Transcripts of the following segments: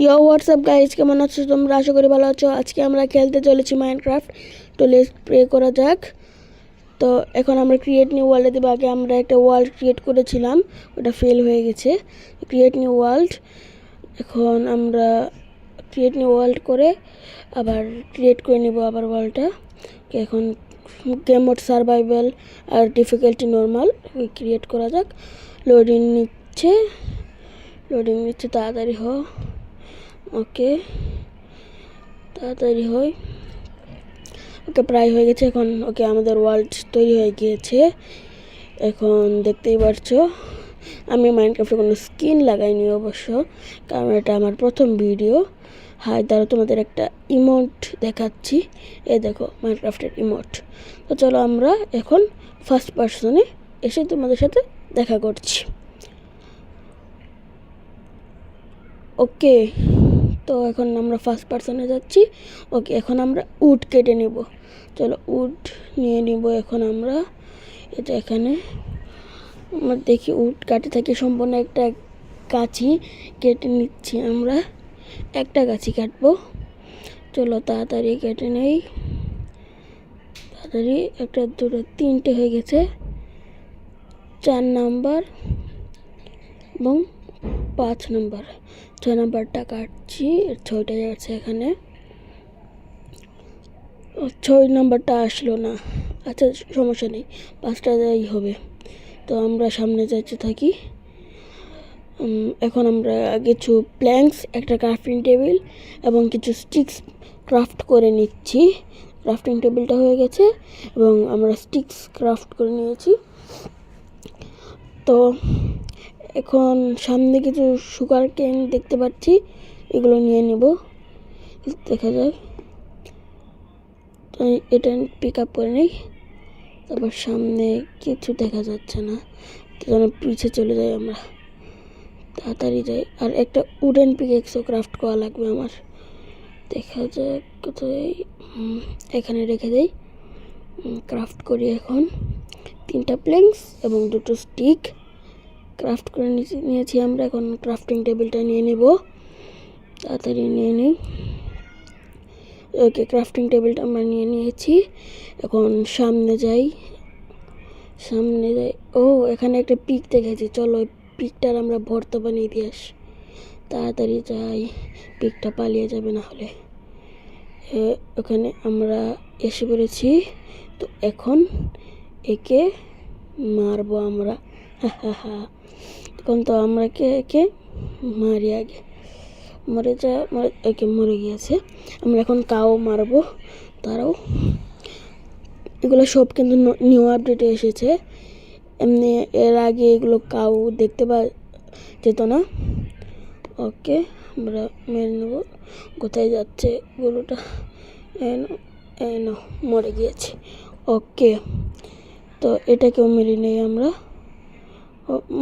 ইয়ো WhatsApp guys, কেমন আছো তোমরা? আশা করি ভালো আছো। আজকে আমরা খেলতে চলেছি মাইনক্রাফট। তো লেটস প্লে করা যাক। তো এখন আমরা ক্রিয়েট নিউ ওয়ার্ল্ডে দেবো। আগে আমরা একটা ওয়ার্ল্ড ক্রিয়েট করেছিলাম, ওটা ফেল হয়ে গেছে। ক্রিয়েট নিউ ওয়ার্ল্ড, এখন আমরা ক্রিয়েট নিউ ওয়ার্ল্ড করে আবার ক্রিয়েট করে নেব আবার ওয়ার্ল্ডটা। এখন গেম মোড সার্ভাইভাল আর ডিফিকাল্টি নর্মাল ক্রিয়েট করা যাক। লোডিং নিচ্ছে, তাড়াতাড়ি ওকে, তাড়াতাড়ি হয়। ওকে, প্রায় হয়ে গেছে। এখন ওকে, আমাদের ওয়ার্ল্ড তৈরি হয়ে গিয়েছে। এখন দেখতেই পারছো আমি মাইনক্রাফটে কোনো স্কিন লাগাইনি অবশ্য, কারণ এটা আমার প্রথম ভিডিও। হাই, দ্বারা তোমাদের একটা ইমোট দেখাচ্ছি। এই দেখো মাইনক্রাফটের ইমোট। তো চলো আমরা এখন ফার্স্ট পার্সনে এসে তোমাদের সাথে দেখা করছি। ওকে, তো এখন আমরা ফার্স্ট পার্সনে যাচ্ছি। ওকে, এখন আমরা উড কেটে নেব। চলো উড নিয়ে নিব। এখন আমরা এটা এখানে আমরা দেখি উড কাটে থাকি সম্পূর্ণ একটা গাছি কেটে নিচ্ছি। আমরা একটা গাছি কাটবো। চলো তাড়াতাড়ি কেটে নেই, তাড়াতাড়ি। একটা, দুটো, তিনটে হয়ে গেছে। 4 নাম্বার এবং 5 নাম্বার, 6 নাম্বারটা কাটছি। 6টা যাচ্ছে এখানে। 6 নাম্বারটা আসলো না। আচ্ছা, সমস্যা নেই, 5টা দেওয়াই হবে। তো আমরা সামনে যাইতে থাকি। এখন আমরা কিছু প্ল্যাঙ্কস, একটা ক্রাফটিং টেবিল এবং কিছু স্টিক্স ক্রাফট করে নিচ্ছি। ক্রাফটিং টেবিলটা হয়ে গেছে এবং আমরা স্টিক্স ক্রাফট করে নিয়েছি। তো এখন সামনে কিছু সুগার কেন দেখতে পাচ্ছি, এগুলো নিয়ে নেব। দেখা যায়, এটা পিক আপ করে নিই। তারপর সামনে কিছু দেখা যাচ্ছে না, যেন পিছিয়ে চলে যাই আমরা, তাড়াতাড়ি যাই। আর একটা উডেন পিকেক্সও ক্রাফট করা লাগবে আমার। দেখা যাক কোথায়, এখানে রেখে দেই। ক্রাফট করি এখন 3টা প্ল্যাঙ্কস এবং 2টো স্টিক ক্রাফট করে নিয়েছি আমরা। এখন ক্রাফটিং টেবিলটা নিয়ে নিব, তাড়াতাড়ি নিয়ে নিই। ওকে, ক্রাফটিং টেবিলটা আমরা নিয়ে নিয়েছি। এখন সামনে যাই। ও, এখানে একটা পিক দেখেছি, চলো ওই পিকটার আমরা ভর্তা বানিয়ে দিয়ে আসি। তাড়াতাড়ি যাই, পিকটা পালিয়ে যাবে না হলে। ওখানে আমরা এসে পড়েছি। তো এখন একে মারবো আমরা। এখন তো আমরা একে মারি আগে। মরে গিয়েছে। আমরা এখন কাউ মারবো। তারাও, এগুলো সব কিন্তু নিউ আপডেটে এসেছে। এমনি এর আগে এগুলো কাউ দেখতে যেত না। ওকে, আমরা মেরে নেব। কোথায় যাচ্ছে গরুটা? এনো, মরে গিয়েছে। ওকে, তো এটাকেও মেরে নেই আমরা।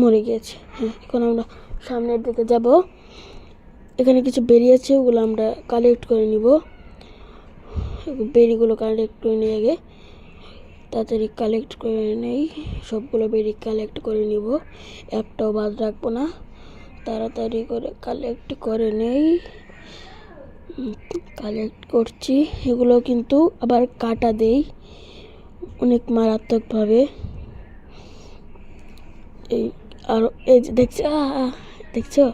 মরে গিয়েছে। হ্যাঁ, এখন আমরা সামনের দিকে যাব। এখানে কিছু বেরি আছে, ওগুলো আমরা কালেক্ট করে নিব। বেরিগুলো কালেক্ট করে নিই আগে, তাড়াতাড়ি কালেক্ট করে নেই। সবগুলো বেরি কালেক্ট করে নিব, একটাও বাদ রাখবো না। তাড়াতাড়ি করে কালেক্ট করে নেই। কালেক্ট করছি। এগুলো কিন্তু আবার কাটা দেই অনেক মারাত্মকভাবে। আর এই যে দেখছো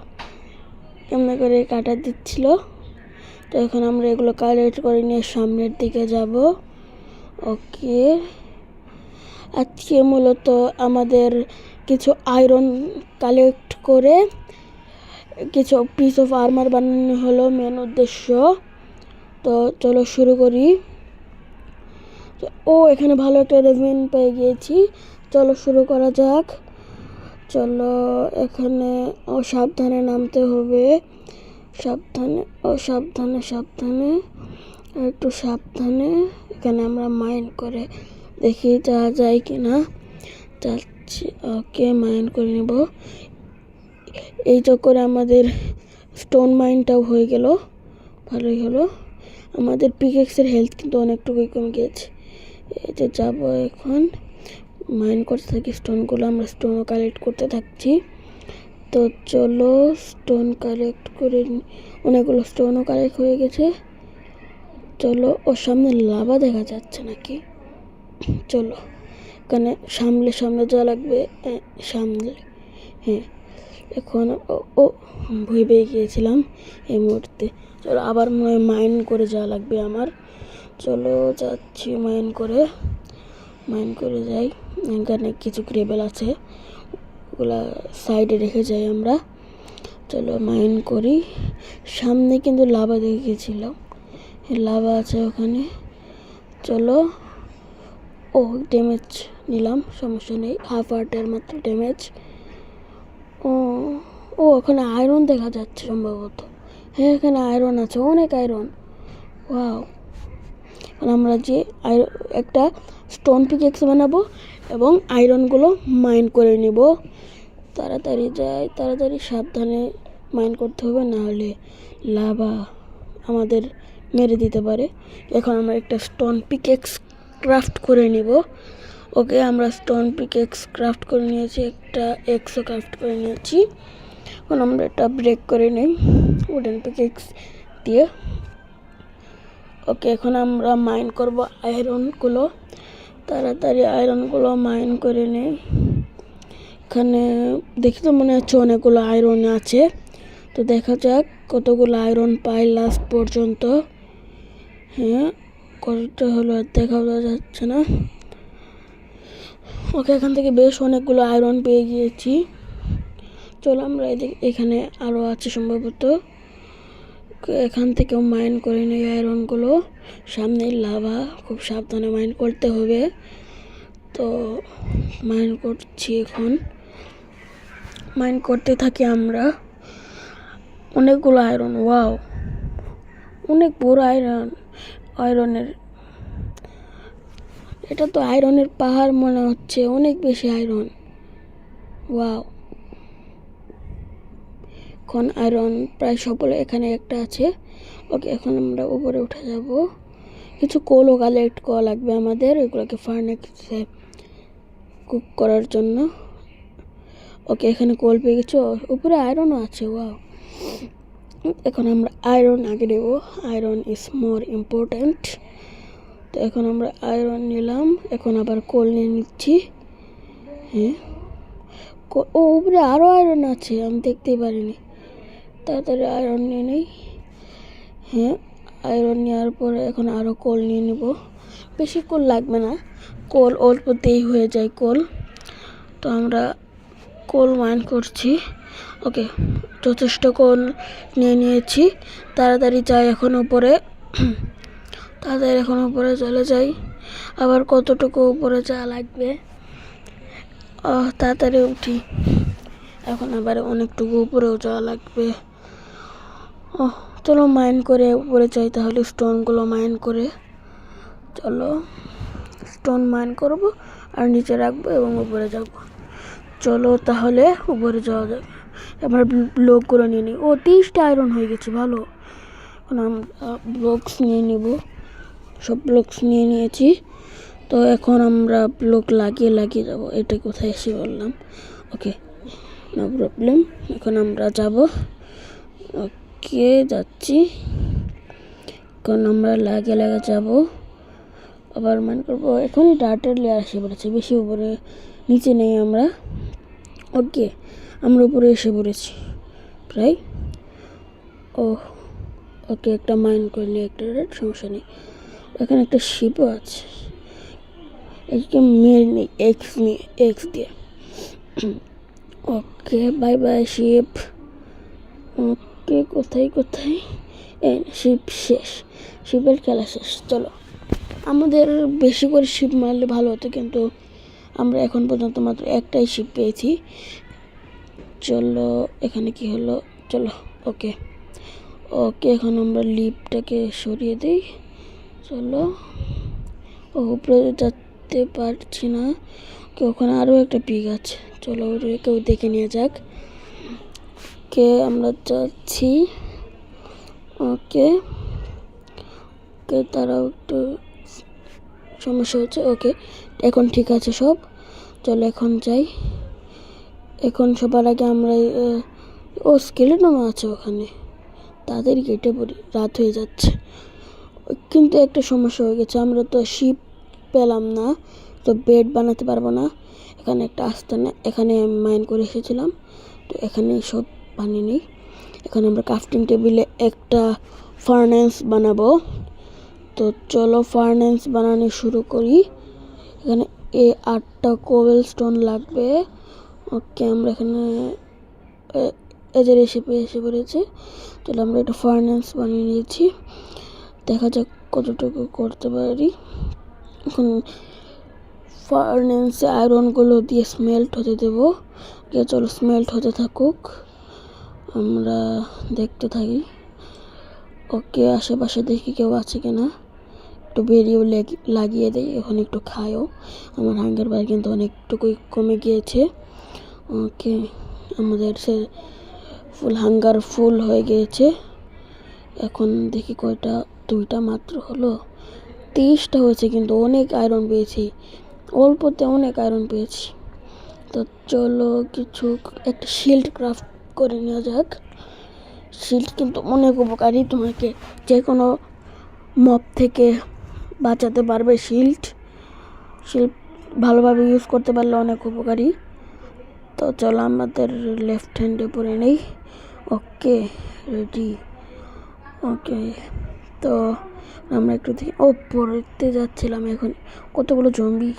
কেমন করে কাটা দিচ্ছিল। তো এখন আমরা এগুলো কালেক্ট করে নিয়ে সামনের দিকে যাব। ওকে, আজকে মূলত আমাদের কিছু আয়রন কালেক্ট করে কিছু পিস অফ আর্মার বানানো হলো মেন উদ্দেশ্য। তো চলো শুরু করি। ও, এখানে ভালো একটা রেভেন পেয়ে গিয়েছি। চলো শুরু করা যাক। চলো, এখানে সাবধানে নামতে হবে। সাবধানে একটু সাবধানে। এখানে আমরা মাইন করে দেখি যাওয়া যায় কিনা। যাচ্ছি। ওকে, মাইন করে নেব। এই চক্করে আমাদের স্টোন মাইনটাও হয়ে গেল, ভালোই হলো। আমাদের পিকেক্সের হেলথ কিন্তু অনেকটুকুই কমে গিয়েছে। এই যে যাবো এখন, মাইন করতে থাকি স্টোনগুলো। আমরা স্টোনও কালেক্ট করতে থাকছি। তো চলো স্টোন কালেক্ট করে অনেকগুলো স্টোনও কালেক্ট হয়ে গেছে। চলো ওর সামনে লাভা দেখা যাচ্ছে নাকি, চলো এখানে সামলে যাওয়া লাগবে। সামলে, হ্যাঁ এখন ও ভয় পেয়ে গিয়েছিলাম এই মুহূর্তে। চলো আবার মনে হয় মাইন করে যাওয়া লাগবে আমার। চলো যাচ্ছি মাইন করে যাই। এখানে কিছু গ্রেবেল আছে, ওগুলা সাইডে রেখে যাই আমরা। চলো মাইন করি। সামনে কিন্তু লাভা দেখে গেছিলাম, লাভা আছে ওখানে। চলো, ও ড্যামেজ নিলাম, সমস্যা নেই, হাফ হার্টের মাত্র ড্যামেজ। ও ও ওখানে আয়রন দেখা যাচ্ছে সম্ভবত। হ্যাঁ এখানে আয়রন আছে, অনেক আয়রন। ওয়াও, আমরা যে একটা স্টোন পিকেক্স বানাবো এবং আয়রনগুলো মাইন করে নিব। তাড়াতাড়ি যাই, তাড়াতাড়ি সাবধানে মাইন করতে হবে, না হলে লাভা আমাদের মেরে দিতে পারে। এখন আমরা একটা স্টোন পিকেক্স ক্রাফট করে নিব। ওকে, আমরা স্টোন পিকেক্স ক্রাফট করে নিয়েছি, একটা এক্সও ক্রাফট করে নিয়েছি। এখন আমরা এটা ব্রেক করে নিই উডেন পিকেক্স দিয়ে। ওকে, এখন আমরা মাইন করব আয়রনগুলো। তাড়াতাড়ি আয়রনগুলো মাইন করে নেই। এখানে দেখি তো মনে হচ্ছে অনেকগুলো আয়রন আছে, তো দেখা যাক কতগুলো আয়রন পাই লাস্ট পর্যন্ত। হ্যাঁ কতটা হলো দেখা যাচ্ছে না। ওকে, এখান থেকে বেশ অনেকগুলো আয়রন পেয়ে গিয়েছি। চলো আমরা এখানে আরও আছে সম্ভবত, এখান থেকেও মাইন করে নিই আয়রনগুলো। সামনে লাভা, খুব সাবধানে মাইন করতে হবে। তো মাইন করছি, এখন মাইন করতে থাকি আমরা। অনেকগুলো আয়রন, ওয়াও অনেক বড় আয়রনের এটা তো আয়রনের পাহাড় মনে হচ্ছে, অনেক বেশি আয়রন। ওয়াও, এখন আয়রন প্রায় সকলে এখানে একটা আছে। ওকে, এখন আমরা উপরে উঠে যাব। কিছু কোলও কালেক্ট করা লাগবে আমাদের, এগুলোকে ফার্নেক্সে কুক করার জন্য। ওকে, এখানে কোল পেয়ে গেছো, উপরে আয়রনও আছে। ওয়াও, এখন আমরা আয়রন আগে নেব, আয়রন ইজ মোর ইম্পর্ট্যান্ট। তো এখন আমরা আয়রন নিলাম, এখন আবার কোল নিয়ে নিচ্ছি। হ্যাঁ, ও উপরে আরও আয়রন আছে, আমি দেখতেই পারিনি। তাড়াতাড়ি আয়রন নিয়ে নেই। হ্যাঁ, আয়রন নেওয়ার পরে এখন আরও কোল নিয়ে নেব। বেশি কোল লাগবে না, কোল অল্পতেই হয়ে যায় কোল। তো আমরা কোল মাইন করছি। ওকে, যথেষ্ট কোল নিয়ে নিয়েছি। তাড়াতাড়ি যাই এখন উপরে, তাড়াতাড়ি এখন উপরে চলে যাই। আবার কতটুকু উপরে যাওয়া লাগবে, তাড়াতাড়ি উঠি। এখন আবার অনেকটুকু উপরেও যাওয়া লাগবে। চলো মাইন করে উপরে যাই তাহলে, স্টোনগুলো মাইন করে। চলো স্টোন মাইন করব আর নিচে রাখবো এবং উপরে যাব। চলো তাহলে উপরে যাওয়া যাবে। এবার ব্লকগুলো নিয়ে নিই। 30টা আয়রন হয়ে গেছে, ভালো। এখন আমরা ব্লকস নিয়ে নেব, সব ব্লকস নিয়ে নিয়েছি। তো এখন আমরা ব্লক লাগিয়ে যাব। এটা কোথায় এসে বললাম। ওকে, নো প্রবলেম। এখন আমরা যাব। ওকে, যাচ্ছি। এখন আমরা লাগিয়ে যাব, আবার মান করবো। এখনই ডার্টের লেয়ার এসে পড়েছে, বেশি উপরে নিচে নেই আমরা। ওকে, আমরা উপরে এসে পড়েছি প্রায়। ওকে, একটা মাইন করে নিই, একটা সমস্যা নেই। এখানে একটা শিপও আছে, একে মেরে নিই এক্স দিয়ে। ওকে, বাই বাই শিপ। ওকে, কোথায় শিপ শেষ, শিপের খেলা শেষ। চলো, আমাদের বেশি করে শিপ মারলে ভালো হতো, কিন্তু আমরা এখন পর্যন্ত মাত্র একটাই শিপ পেয়েছি। চলো, এখানে কি হলো, চলো। ওকে, এখন আমরা লিপটাকে সরিয়ে দিই। চলো, উপরে যেতে পারছি না। ওখানে আরও একটা পিক আছে, চলো কেউ দেখে নিয়ে যাক। আমরা যাচ্ছি। ওকে, তারাও একটু সমস্যা হচ্ছে। ওকে, এখন ঠিক আছে সব। চলো এখন যাই। এখন সবার আগে আমরা ও স্কেলেটনও আছে ওখানে, তাদের কেটে পড়ি, রাত হয়ে যাচ্ছে। কিন্তু একটা সমস্যা হয়ে গেছে, আমরা তো শিপ পেলাম না, তো বেড বানাতে পারবো না। এখানে একটা আস্তানা, এখানে আমি মাইন করে এসেছিলাম, তো এখানে সব বানিয়ে নিই। এখানে আমরা ক্রাফটিং টেবিলে একটা ফার্নেস বানাবো। তো চলো ফার্নেস বানানো শুরু করি। এখানে 8টা কোবেল স্টোন লাগবে। ওকে, আমরা এখানে এদের এসে পড়েছে। তাহলে আমরা একটা ফার্নেস বানিয়ে নিয়েছি, দেখা যাক কতটুকু করতে পারি। এখন ফার্নেসে আয়রনগুলো দিয়ে স্মেল্ট হতে দেবো। চলো স্মেল্ট হতে থাকুক, আমরা দেখতে থাকি। ওকে, আশেপাশে দেখি কেউ আছে কিনা, একটু বেরিয়েও লাগিয়ে দেয়। এখন একটু খায়ও, আমার হাঙ্গার বার কিন্তু অনেকটুকুই কমে গিয়েছে। ওকে, আমাদের সে ফুল হাঙ্গার ফুল হয়ে গিয়েছে। এখন দেখি কয়টা, 2টা মাত্র হলো। 23টা হয়েছে, কিন্তু অনেক আয়রন পেয়েছি, অল্পতে অনেক আয়রন পেয়েছি। তো চলো একটা শিল্ড ক্রাফট করে নেওয়া যাক। শিল্ড কিন্তু অনেক উপকারী, তোমাকে যে কোনো মব থেকে বাঁচাতে পারবে। শিল্ড ভালোভাবে ইউজ করতে পারলে অনেক উপকারী। তো চলো আমাদের লেফট হ্যান্ডে পরে নেই। ওকে, রেডি। ওকে, তো আমরা একটু দেখি, পড়তে যাচ্ছিলাম এখন, কতগুলো জম্বি।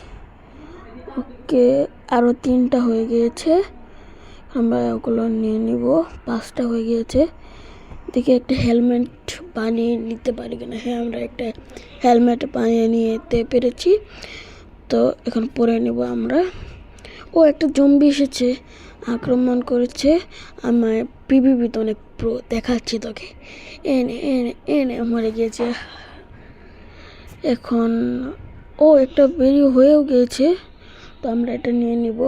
ওকে, আরও 3টা হয়ে গিয়েছে, আমরা ওগুলো নিয়ে নিব। 5টা হয়ে গিয়েছে। দেখি একটা হেলমেট বানিয়ে নিতে পারি কিনা। হ্যাঁ, আমরা একটা হেলমেট বানিয়ে নিতে পেরেছি। তো এখন পরে নেব আমরা। একটা জম্বি এসেছে, আক্রমণ করেছে আমার। পিভিপি তো অনেক প্রো দেখাচ্ছি তোকে। এনে এনে এনে মরে গিয়েছে। এখন একটা বেরিয়ে হয়েও গিয়েছে, তো আমরা এটা নিয়ে নিব।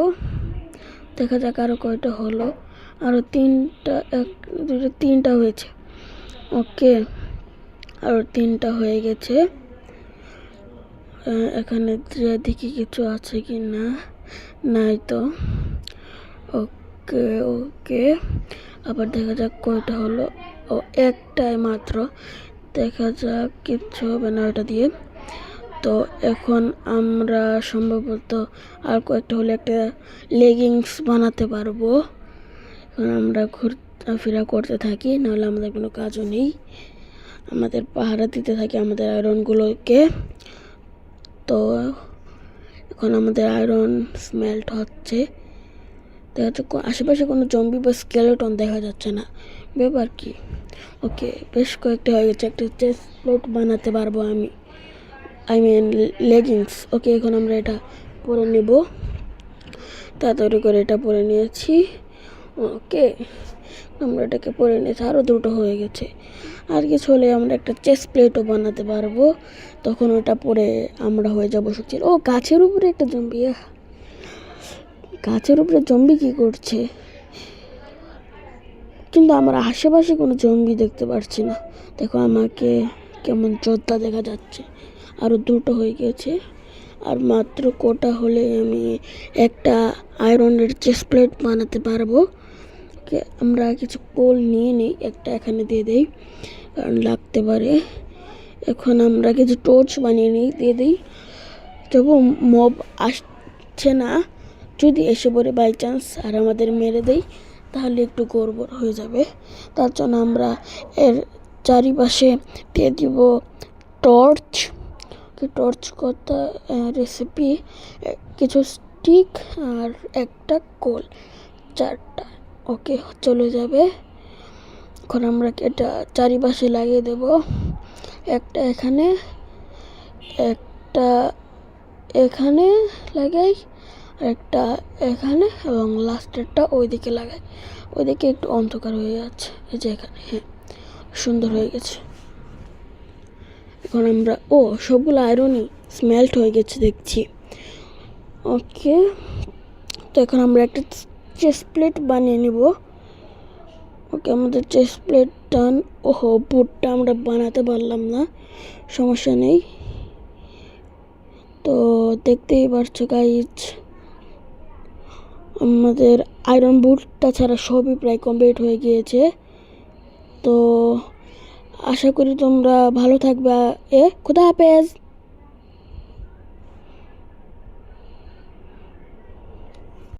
দেখা যাক আরও কয়টা হলো। আরও 3টা হয়েছে। ওকে, আরও 3টা হয়ে গেছে। এখানে দেখি কিছু আছে কি না, নাই তো। ওকে ওকে, আবার দেখা যাক কয়টা হলো। একটাই মাত্র, দেখা যাক কিচ্ছু হবে না ওটা দিয়ে। তো এখন আমরা সম্ভবত আর কয়েকটা হলে একটা লেগিংস বানাতে পারবো। এখন আমরা ঘোরাফেরা করতে থাকি, নাহলে আমাদের কোনো কাজও নেই। আমাদের পাহারা দিতে থাকি আমাদের আয়রনগুলোকে। তো এখন আমাদের আয়রন স্মেল্ট হচ্ছে, দেখা যাচ্ছে আশেপাশে কোনো জম্বি বা স্কেলেটন দেখা যাচ্ছে না, ব্যাপার কি। ওকে, বেশ কয়েকটা হয়ে গেছে, একটা চেস্ট প্লেট বানাতে পারবো আমি, লেগিংস। ওকে, এখন আমরা এটা পরে নেব, তাড়াতাড়ি করে এটা পরে নিয়েছি। ওকে, আমরা এটাকে পরে নিয়েছি, আরও 2টো হয়ে গেছে। আর কিছু হলে আমরা একটা চেস্ট প্লেটও বানাতে পারবো, তখন ওটা পরে আমরা হয়ে যাবো শক্তিশালী। গাছের উপরে একটা জম্বি, গাছের উপরে জম্বি কি করছে? কিন্তু আমার আশেপাশে কোনো জম্বি দেখতে পাচ্ছি না। দেখো আমাকে কেমন যোদ্ধা দেখা যাচ্ছে। আরও 2টো হয়ে গেছে, আর মাত্র কটা হলে আমি একটা আয়রনের চেস্ট প্লেট বানাতে পারবো। আমরা কিছু কোল নিয়ে নিই, একটা এখানে দিয়ে দেই, কারণ লাগতে পারে। এখন আমরা কিছু টর্চ বানিয়ে নিই, দিয়ে দিই। তবু মব আসছে না, যদি এসে পড়ে বাই চান্স আর আমাদের মেরে দেয়, তাহলে একটু গড়বড় হয়ে যাবে। তার জন্য আমরা এর চারিপাশে দিয়ে দিব টর্চ। কথা রেসিপি, কিছু স্টিক আর একটা কোল, 4টা। ওকে, চলে যাবে। এখন আমরা এটা চারিপাশে লাগিয়ে দেব, একটা এখানে, একটা এখানে লাগাই, একটা এখানে, এবং লাস্টেরটা ওইদিকে লাগাই। ওইদিকে একটু অন্ধকার হয়ে যাচ্ছে, এই যে এখানে। হ্যাঁ, সুন্দর হয়ে গেছে। এখন আমরা সবগুলো আয়রনই স্মেল্ট হয়ে গেছে দেখছি। ওকে, তো এখন আমরা একটা চেস্ট প্লেট বানিয়ে নিব। ওকে, আমাদের চেস্ট প্লেট ডান। বুটটা আমরা বানাতে পারলাম না, সমস্যা নেই। তো দেখতেই পারছো গাইজ, আমাদের আয়রন বুটটা ছাড়া সবই প্রায় কমপ্লিট হয়ে গিয়েছে। তো আশা করি তোমরা ভালো থাকবে। খুদা হাফেজ।